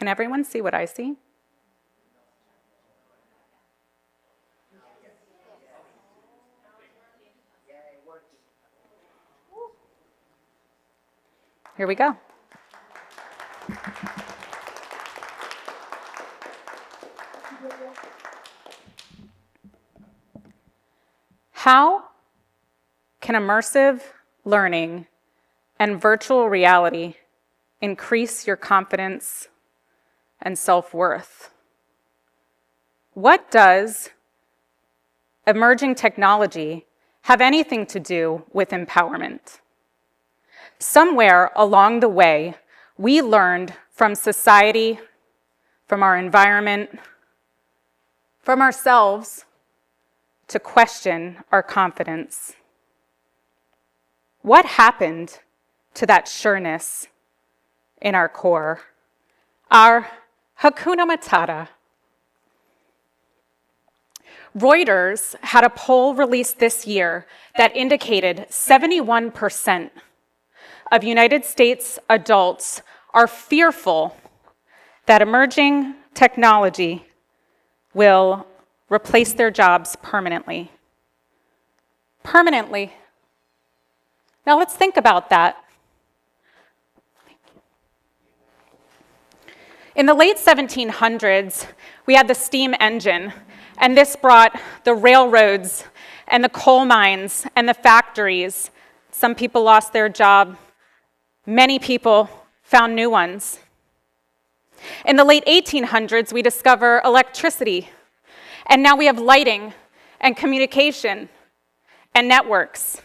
Can everyone see what I see? Here we go. How can immersive learning and virtual reality increase your confidence and self-worth? What does emerging technology have anything to do with empowerment? Somewhere along the way, we learned from society, from our environment, from ourselves, to question our confidence. What happened to that sureness in our core, our Hakuna Matata? Reuters had a poll released this year that indicated 71% of United States adults are fearful that emerging technology will replace their jobs permanently. Permanently. Now let's think about that. In the late 1700s, we had the steam engine, and this brought the railroads and the coal mines and the factories. Some people lost their job. Many people found new ones. In the late 1800s, we discover electricity, and now we have lighting and communication and networks,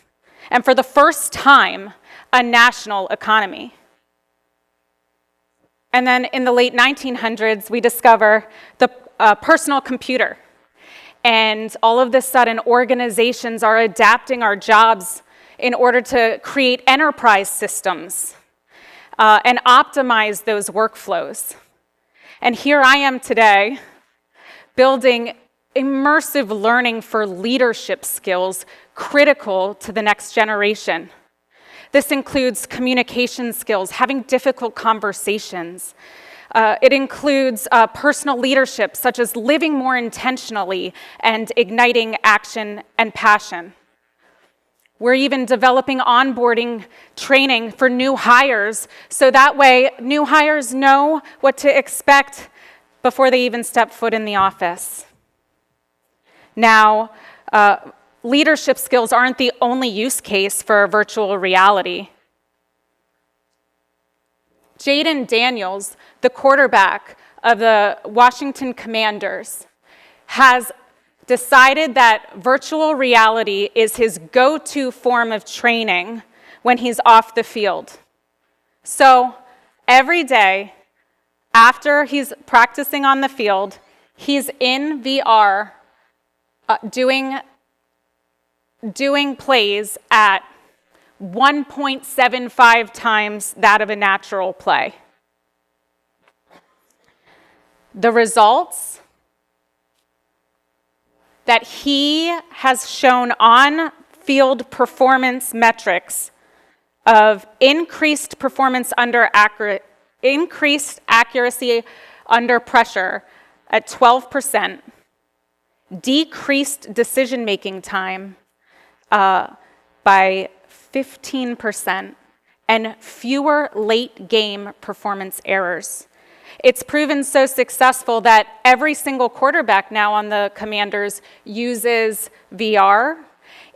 and for the first time, a national economy. And then in the late 1900s, we discover the personal computer, and all of a sudden, organizations are adapting our jobs in order to create enterprise systems and optimize those workflows. And here I am today, building immersive learning for leadership skills critical to the next generation. This includes communication skills, having difficult conversations. It includes personal leadership, such as living more intentionally and igniting action and passion. We're even developing onboarding training for new hires, so that way new hires know what to expect before they even step foot in the office. Now, leadership skills aren't the only use case for virtual reality. Jaden Daniels, the quarterback of the Washington Commanders, has decided that virtual reality is his go-to form of training when he's off the field. So every day, after he's practicing on the field, he's in VR doing plays at 1.75 times that of a natural play. The results that he has shown on-field performance metrics of increased accuracy under pressure at 12%, decreased decision-making time by 15%, and fewer late-game performance errors. It's proven so successful that every single quarterback now on the Commanders uses VR,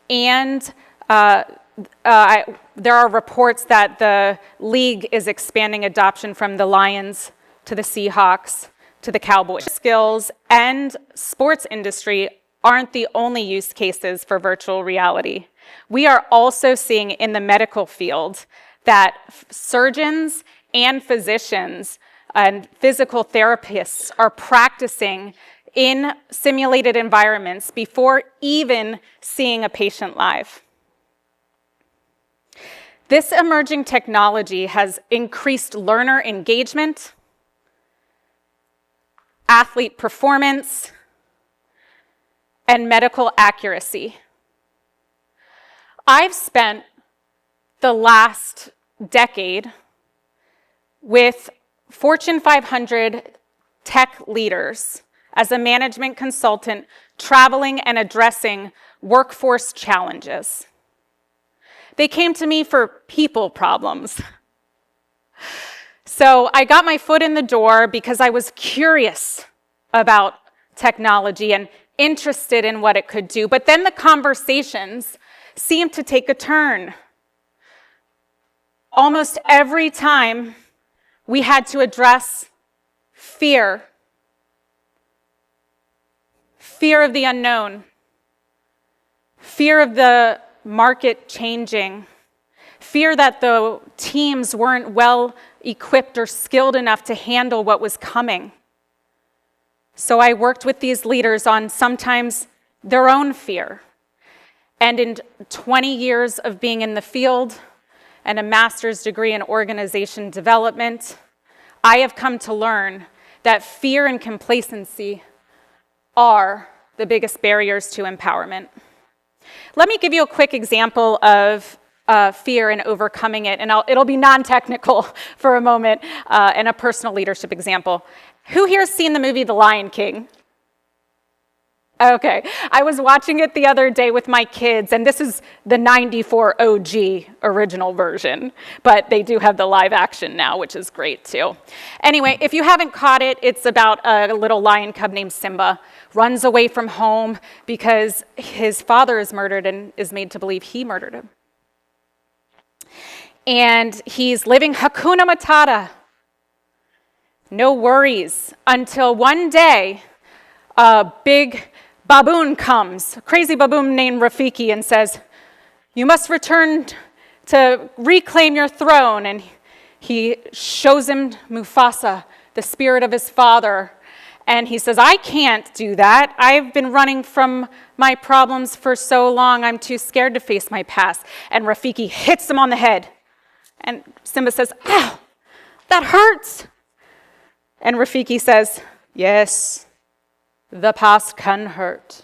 and there are reports that the league is expanding adoption from the Lions to the Seahawks to the Cowboys. Skills and sports industry aren't the only use cases for virtual reality. We are also seeing in the medical field that surgeons and physicians and physical therapists are practicing in simulated environments before even seeing a patient live. This emerging technology has increased learner engagement, athlete performance, and medical accuracy. I've spent the last decade with Fortune 500 tech leaders as a management consultant traveling and addressing workforce challenges. They came to me for people problems. So I got my foot in the door because I was curious about technology and interested in what it could do. But then the conversations seemed to take a turn. Almost every time we had to address fear. Fear of the unknown. Fear of the market changing. Fear that the teams weren't well equipped or skilled enough to handle what was coming. So I worked with these leaders on sometimes their own fear. And in 20 years of being in the field and a master's degree in organization development, I have come to learn that fear and complacency are the biggest barriers to empowerment. Let me give you a quick example of fear and overcoming it, and it'll be non-technical for a moment, and a personal leadership example. Who here has seen the movie The Lion King? Okay, I was watching it the other day with my kids, and this is the 94 OG original version, but they do have the live action now, which is great too. Anyway, if you haven't caught it, it's about a little lion cub named Simba, runs away from home because his father is murdered and is made to believe he murdered him. And he's living Hakuna Matata, no worries, until one day a big baboon comes, a crazy baboon named Rafiki, and says, "You must return to reclaim your throne." And he shows him Mufasa, the spirit of his father. And he says, "I can't do that. I've been running from my problems for so long, I'm too scared to face my past." And Rafiki hits him on the head. And Simba says, "Ow, that hurts." And Rafiki says, "Yes, the past can hurt.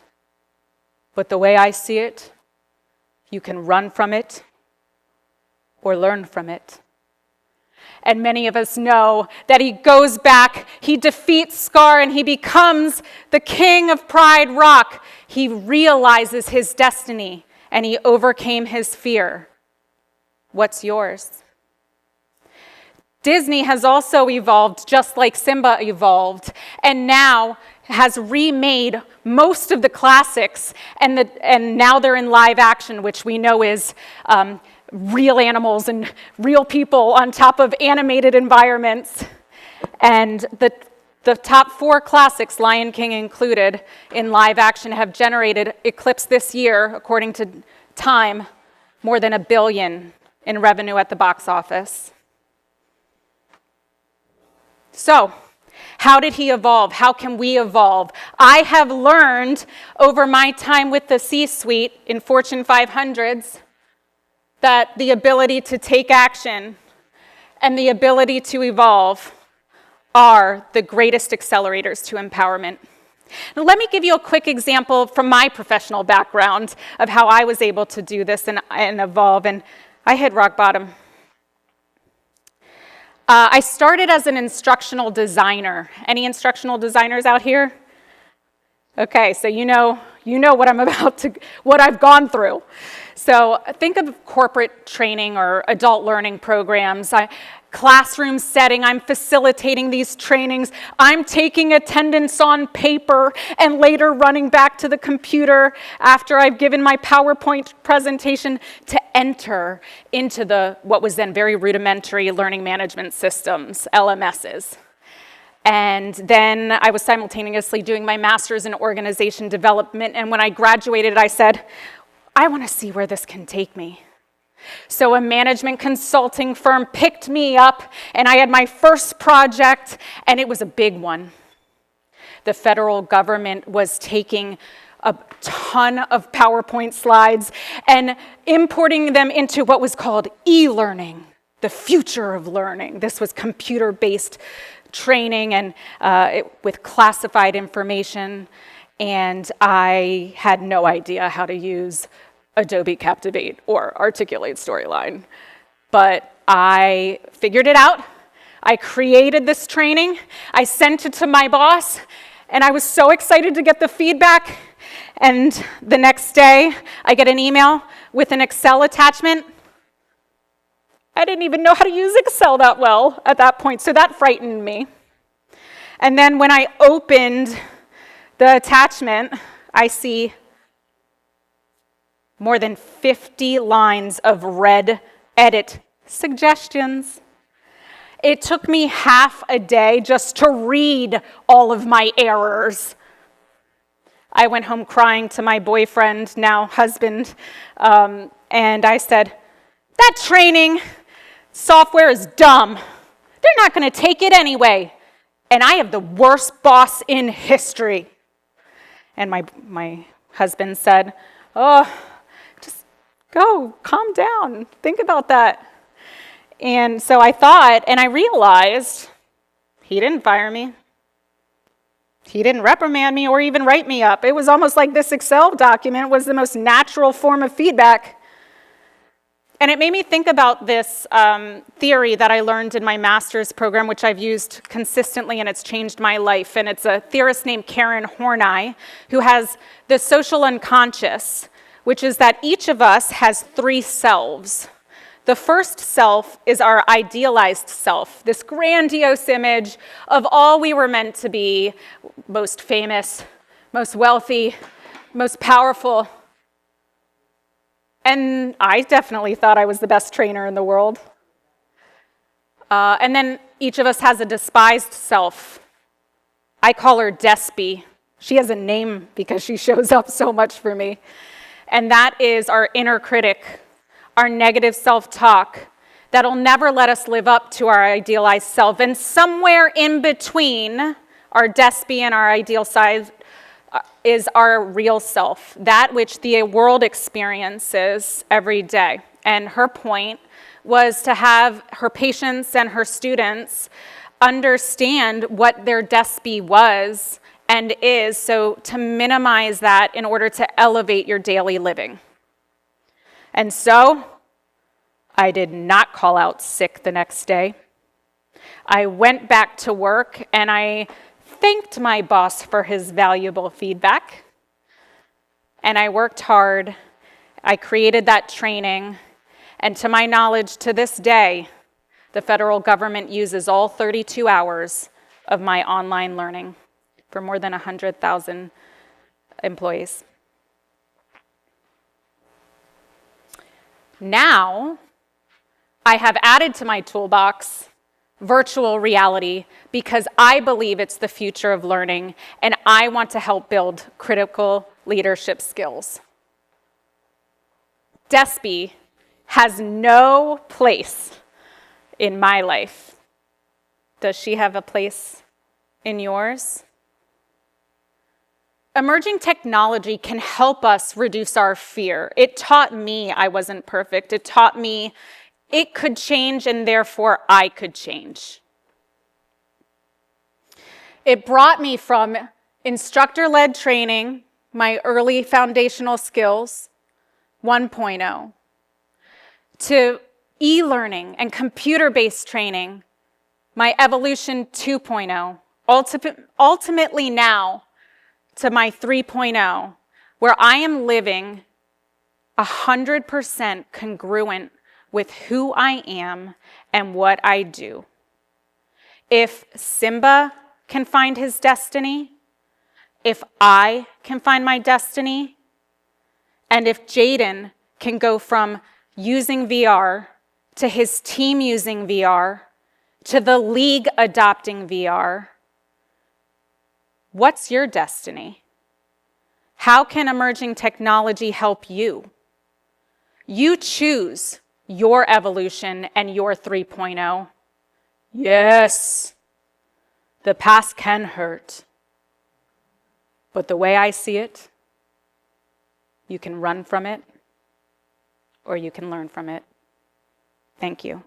But the way I see it, you can run from it or learn from it." And many of us know that he goes back, he defeats Scar, and he becomes the king of Pride Rock. He realizes his destiny, and he overcame his fear. What's yours? Disney has also evolved just like Simba evolved, and now has remade most of the classics, and now they're in live action, which we know is real animals and real people on top of animated environments. And the top 4 classics, Lion King included, in live action have eclipsed this year, according to Time, more than $1 billion in revenue at the box office. So, how did he evolve? How can we evolve? I have learned over my time with the C-suite in Fortune 500s that the ability to take action and the ability to evolve are the greatest accelerators to empowerment. Now, let me give you a quick example from my professional background of how I was able to do this and evolve, and I hit rock bottom. I started as an instructional designer. Any instructional designers out here? Okay, so you know what I've gone through. So think of corporate training or adult learning programs. Classroom setting, I'm facilitating these trainings. I'm taking attendance on paper and later running back to the computer after I've given my PowerPoint presentation to enter into what was then very rudimentary learning management systems, LMSs. And then I was simultaneously doing my master's in organization development, and when I graduated, I said, I want to see where this can take me. So a management consulting firm picked me up, and I had my first project, and it was a big one. The federal government was taking a ton of PowerPoint slides and importing them into what was called e-learning, the future of learning. This was computer-based training and with classified information, and I had no idea how to use Adobe Captivate or Articulate Storyline. But I figured it out. I created this training, I sent it to my boss, and I was so excited to get the feedback. And the next day, I get an email with an Excel attachment. I didn't even know how to use Excel that well at that point, so that frightened me. And then when I opened the attachment, I see more than 50 lines of red edit suggestions. It took me half a day just to read all of my errors. I went home crying to my boyfriend, now husband, and I said, that training software is dumb. They're not going to take it anyway. And I have the worst boss in history. And my husband said, oh, just go, calm down, think about that. And so I thought, and I realized he didn't fire me. He didn't reprimand me or even write me up. It was almost like this Excel document was the most natural form of feedback. And it made me think about this theory that I learned in my master's program, which I've used consistently, and it's changed my life. And it's a theorist named Karen Horney, who has the social unconscious, which is that each of us has 3 selves. The first self is our idealized self, this grandiose image of all we were meant to be, most famous, most wealthy, most powerful. And I definitely thought I was the best trainer in the world. And then each of us has a despised self. I call her Despy. She has a name because she shows up so much for me. And that is our inner critic, our negative self-talk that'll never let us live up to our idealized self. And somewhere in between our Despy and our ideal side is our real self, that which the world experiences every day. And her point was to have her patients and her students understand what their Despy was and is, so to minimize that in order to elevate your daily living. And so I did not call out sick the next day. I went back to work and I thanked my boss for his valuable feedback. And I worked hard. I created that training. And to my knowledge, to this day, the federal government uses all 32 hours of my online learning for more than 100,000 employees. Now, I have added to my toolbox virtual reality because I believe it's the future of learning and I want to help build critical leadership skills. Despy has no place in my life. Does she have a place in yours? Emerging technology can help us reduce our fear. It taught me I wasn't perfect. It taught me it could change and therefore I could change. It brought me from instructor-led training, my early foundational skills, 1.0, to e-learning and computer-based training, my evolution 2.0, ultimately now to my 3.0, where I am living 100% congruent with who I am and what I do. If Simba can find his destiny, if I can find my destiny, and if Jaden can go from using VR to his team using VR to the league adopting VR, what's your destiny? How can emerging technology help you? You choose your evolution and your 3.0. Yes, the past can hurt. But the way I see it, you can run from it or you can learn from it. Thank you.